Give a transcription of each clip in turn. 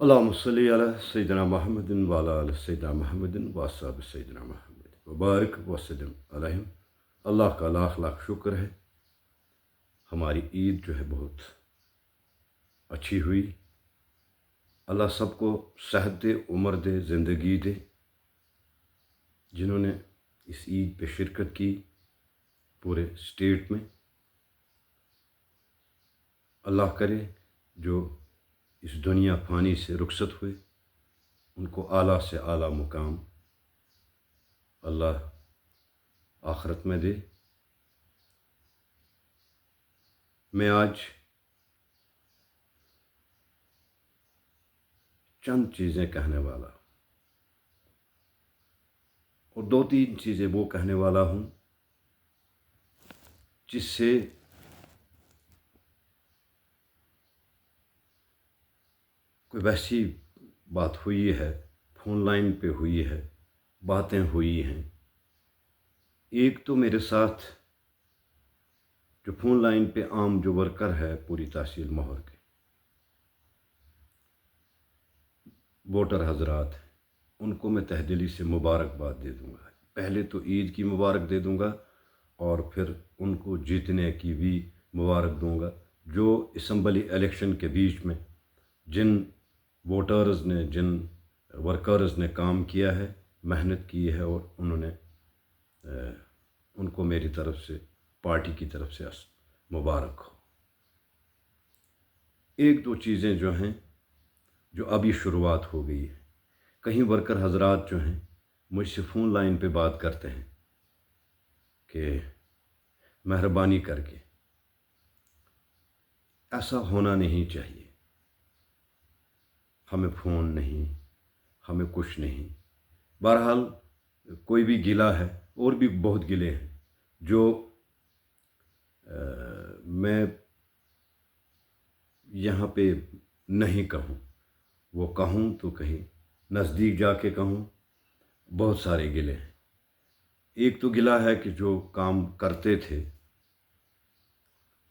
اللهم صل على سيدنا محمد وعلى آل سيدنا محمد وأصحاب سيدنا محمد وبارک وسلم علیہم۔ اللہ کا لاکھ لاکھ شکر ہے، ہماری عید جو ہے بہت اچھی ہوئی۔ اللہ سب کو صحت دے، عمر دے، زندگی دے۔ جنہوں نے اس عید پہ شرکت کی پورے اسٹیٹ میں، اللہ کرے جو اس دنیا فانی سے رخصت ہوئے ان کو اعلیٰ سے اعلیٰ مقام اللہ آخرت میں دے۔ میں آج چند چیزیں کہنے والا اور دو تین چیزیں وہ کہنے والا ہوں جس سے کوئی ویسی بات ہوئی ہے، فون لائن پہ ہوئی ہے، باتیں ہوئی ہیں۔ ایک تو میرے ساتھ جو فون لائن پہ عام جو ورکر ہے پوری تحصیل مہر کے ووٹر حضرات، ان کو میں تہ دلی سے مبارکباد دے دوں گا۔ پہلے تو عید کی مبارک دے دوں گا اور پھر ان کو جیتنے کی بھی مبارک دوں گا، جو اسمبلی الیکشن کے بیچ میں جن ووٹرز نے، جن ورکرز نے کام کیا ہے، محنت کی ہے، اور انہوں نے ان کو میری طرف سے، پارٹی کی طرف سے مبارک ہو۔ ایک دو چیزیں جو ہیں جو ابھی شروعات ہو گئی ہے، کہیں ورکر حضرات جو ہیں مجھ سے فون لائن پہ بات کرتے ہیں کہ مہربانی کر کے ایسا ہونا نہیں چاہیے، ہمیں فون نہیں، ہمیں کچھ نہیں۔ بہرحال کوئی بھی گلہ ہے، اور بھی بہت گلے ہیں جو میں یہاں پہ نہیں کہوں، وہ کہوں تو کہیں نزدیک جا کے کہوں۔ بہت سارے گلے ہیں۔ ایک تو گلہ ہے کہ جو کام کرتے تھے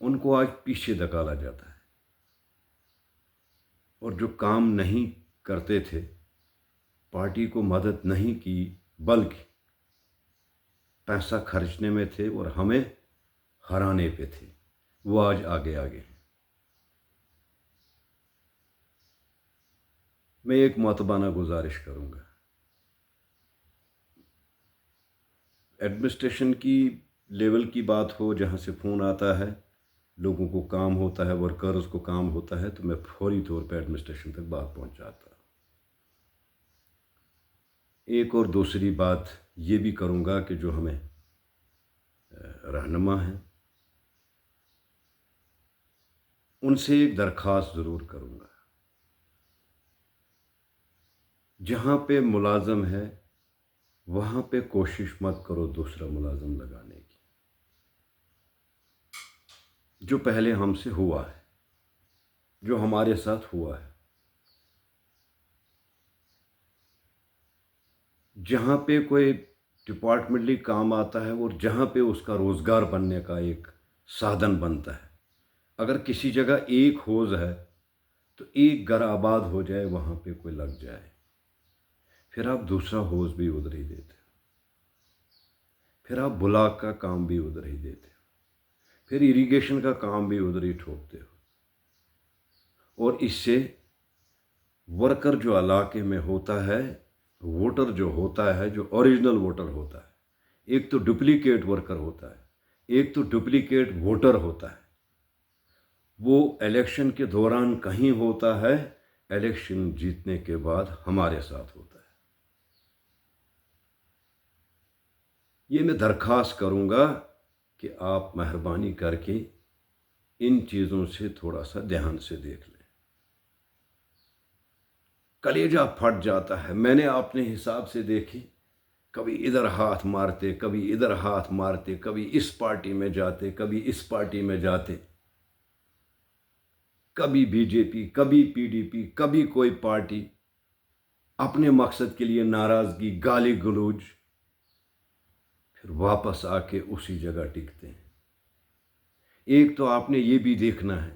ان کو آج پیچھے دھکالا جاتا ہے، اور جو کام نہیں کرتے تھے، پارٹی کو مدد نہیں کی بلکہ پیسہ خرچنے میں تھے اور ہمیں ہرانے پہ تھے، وہ آج آگے آگے ہیں۔ میں ایک معتبانہ گزارش کروں گا، ایڈمنسٹریشن کی لیول کی بات ہو، جہاں سے فون آتا ہے، لوگوں کو کام ہوتا ہے، ورکرز کو کام ہوتا ہے، تو میں فوری طور پہ ایڈمنسٹریشن تک بات پہنچاتا ہوں۔ ایک اور دوسری بات یہ بھی کروں گا کہ جو ہمیں رہنما ہیں ان سے ایک درخواست ضرور کروں گا، جہاں پہ ملازم ہے وہاں پہ کوشش مت کرو دوسرا ملازم لگانے کی، جو پہلے ہم سے ہوا ہے، جو ہمارے ساتھ ہوا ہے۔ جہاں پہ کوئی ڈپارٹمنٹلی کام آتا ہے اور جہاں پہ اس کا روزگار بننے کا ایک سادھن بنتا ہے، اگر کسی جگہ ایک حوض ہے تو ایک گھر آباد ہو جائے، وہاں پہ کوئی لگ جائے، پھر آپ دوسرا حوض بھی ادھر ہی دیتے ہو، پھر آپ بلاک کا کام بھی ادھر ہی دیتے ہو، پھر اریگیشن کا کام بھی ادھر ہی ٹھوکتے ہو، اور اس سے ورکر جو علاقے میں ہوتا ہے، ووٹر جو ہوتا ہے، جو اوریجنل ووٹر ہوتا ہے، ایک تو ڈپلیکیٹ ورکر ہوتا ہے، ایک تو ڈپلیکیٹ ووٹر ہوتا ہے، وہ الیکشن کے دوران کہیں ہوتا ہے، الیکشن جیتنے کے بعد ہمارے ساتھ ہوتا ہے۔ یہ میں درخواست کروں گا کہ آپ مہربانی کر کے ان چیزوں سے تھوڑا سا دھیان سے دیکھ لیں۔ کلیجہ پھٹ جاتا ہے، میں نے اپنے حساب سے دیکھی، کبھی ادھر ہاتھ مارتے، کبھی ادھر ہاتھ مارتے، کبھی اس پارٹی میں جاتے، کبھی اس پارٹی میں جاتے، کبھی بی جے پی، کبھی پی ڈی پی، کبھی کوئی پارٹی، اپنے مقصد کے لیے ناراضگی، گالی گلوچ، پھر واپس آ کے اسی جگہ ٹکتے ہیں۔ ایک تو آپ نے یہ بھی دیکھنا ہے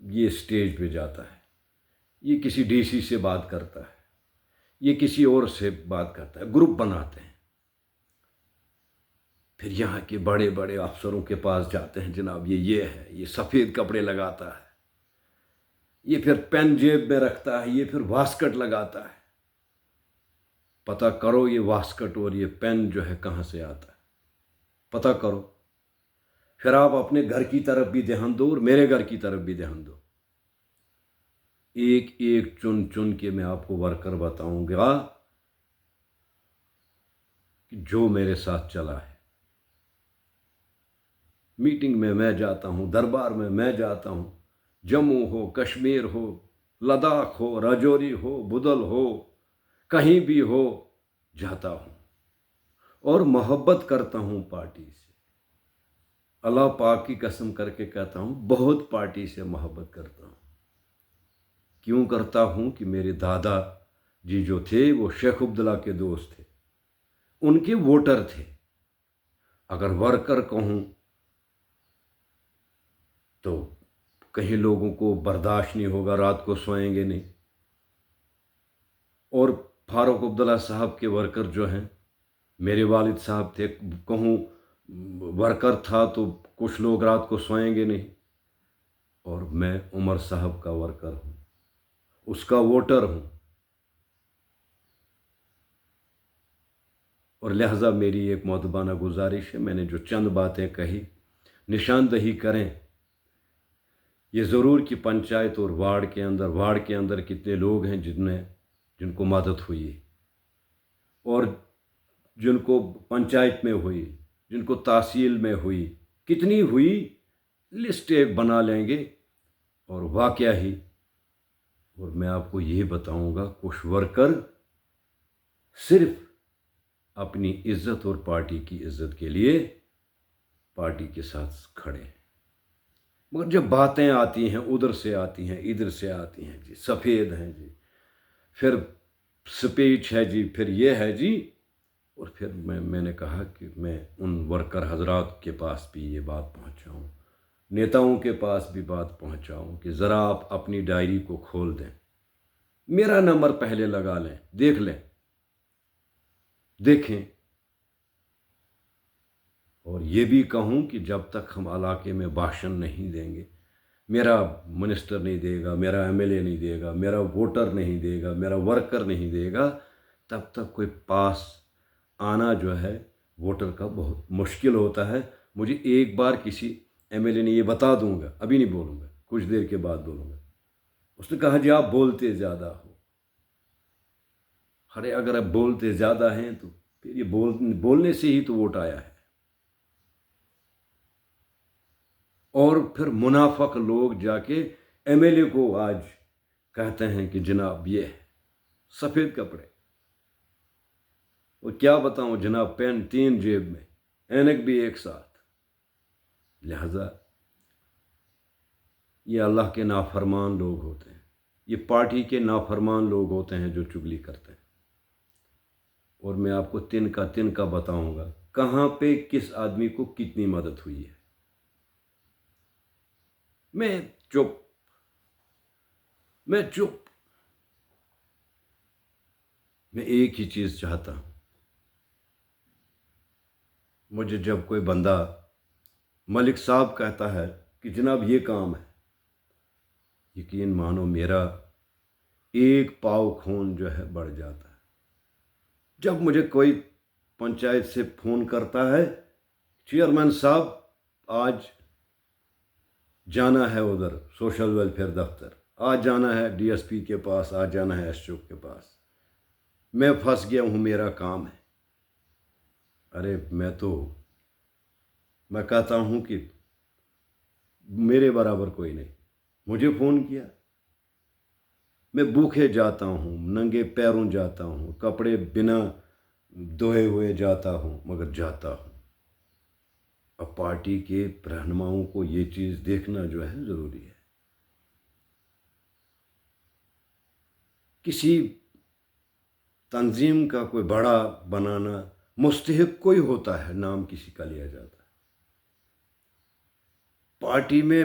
یہ اسٹیج پہ جاتا ہے، یہ کسی ڈی سی سے بات کرتا ہے، یہ کسی اور سے بات کرتا ہے، گروپ بناتے ہیں، پھر یہاں کے بڑے بڑے افسروں کے پاس جاتے ہیں، جناب یہ ہے، یہ سفید کپڑے لگاتا ہے، یہ پھر پین جیب میں رکھتا ہے، یہ پھر واسکٹ لگاتا ہے۔ پتہ کرو یہ واسکٹ اور یہ پین جو ہے کہاں سے آتا ہے، پتہ کرو۔ پھر آپ اپنے گھر کی طرف بھی دھیان دو اور میرے گھر کی طرف بھی دھیان دو۔ ایک ایک چن چن کے میں آپ کو ورکر بتاؤں گا کہ جو میرے ساتھ چلا ہے۔ میٹنگ میں جاتا ہوں، دربار میں جاتا ہوں، جموں ہو، کشمیر ہو، لداخ ہو، راجوری ہو، بدل ہو، کہیں بھی ہو جاتا ہوں اور محبت کرتا ہوں پارٹی سے۔ اللہ پاک کی قسم کر کے کہتا ہوں، بہت پارٹی سے محبت کرتا ہوں۔ کیوں کرتا ہوں کہ میرے دادا جی جو تھے وہ شیخ عبداللہ کے دوست تھے، ان کے ووٹر تھے۔ اگر ورکر کہوں تو کہیں لوگوں کو برداشت نہیں ہوگا، رات کو سوئیں گے نہیں۔ اور فاروق عبداللہ صاحب کے ورکر جو ہیں، میرے والد صاحب تھے، کہوں ورکر تھا تو کچھ لوگ رات کو سوئیں گے نہیں۔ اور میں عمر صاحب کا ورکر ہوں، اس کا ووٹر ہوں، اور لہٰذا میری ایک مؤدبانہ گزارش ہے، میں نے جو چند باتیں کہی نشاندہی کریں۔ یہ ضرور کہ پنچایت اور وارڈ کے اندر کتنے لوگ ہیں جن کو مدد ہوئی اور جن کو پنچایت میں ہوئی، جن کو تحصیل میں ہوئی، کتنی ہوئی، لسٹ ایک بنا لیں گے اور واقعہ ہی۔ اور میں آپ کو یہی بتاؤں گا، کچھ ورکر صرف اپنی عزت اور پارٹی کی عزت کے لیے پارٹی کے ساتھ کھڑے ہیں، مگر جب باتیں آتی ہیں ادھر سے آتی ہیں ادھر سے آتی ہیں، جی سفید ہیں جی، پھر سپیچ ہے جی، پھر یہ ہے جی، اور پھر میں نے کہا کہ میں ان ورکر حضرات کے پاس بھی یہ بات پہنچاؤں، نیتاؤں کے پاس بھی بات پہنچاؤں کہ ذرا آپ اپنی ڈائری کو کھول دیں، میرا نمبر پہلے لگا لیں، دیکھ لیں، دیکھیں۔ اور یہ بھی کہوں کہ جب تک ہم علاقے میں بھاشن نہیں دیں گے، میرا منسٹر نہیں دے گا، میرا ایم ایل اے نہیں دے گا، میرا ووٹر نہیں دے گا، میرا ورکر نہیں دے گا، تب تک کوئی پاس آنا جو ہے ووٹر کا بہت مشکل ہوتا ہے۔ مجھے ایک بار کسی ایم ایل اے نے یہ بتا دوں گا، ابھی نہیں بولوں گا، کچھ دیر کے بعد بولوں گا، اس نے کہا جی آپ بولتے زیادہ ہو۔ ارے اگر آپ بولتے زیادہ ہیں تو پھر یہ بولنے سے ہی تو ووٹ آیا ہے۔ اور پھر منافق لوگ جا کے ایم ایل اے کو آج کہتے ہیں کہ جناب یہ ہے سفید کپڑے، اور کیا بتاؤں جناب، پین 3 جیب میں، اینک بھی ایک ساتھ۔ لہذا یہ اللہ کے نافرمان لوگ ہوتے ہیں، یہ پارٹی کے نافرمان لوگ ہوتے ہیں جو چگلی کرتے ہیں۔ اور میں آپ کو تن کا بتاؤں گا کہاں پہ کس آدمی کو کتنی مدد ہوئی ہے۔ میں چپ، میں ایک ہی چیز چاہتا ہوں، مجھے جب کوئی بندہ ملک صاحب کہتا ہے کہ جناب یہ کام ہے، یقین مانو میرا ایک پاؤ خون جو ہے بڑھ جاتا ہے۔ جب مجھے کوئی پنچایت سے فون کرتا ہے، چیئرمین صاحب آج جانا ہے ادھر سوشل ویلفیئر دفتر، آج جانا ہے ڈی ایس پی کے پاس، آج جانا ہے ایس او کے پاس، میں پھنس گیا ہوں، میرا کام ہے۔ ارے میں کہتا ہوں کہ میرے برابر کوئی نہیں، مجھے فون کیا، میں بھوکے جاتا ہوں، ننگے پیروں جاتا ہوں، کپڑے بنا دھوئے ہوئے جاتا ہوں، مگر جاتا ہوں۔ اب پارٹی کے رہنماؤں کو یہ چیز دیکھنا جو ہے ضروری ہے۔ کسی تنظیم کا کوئی بڑا بنانا مستحق کوئی ہوتا ہے، نام کسی کا لیا جاتا ہے۔ پارٹی میں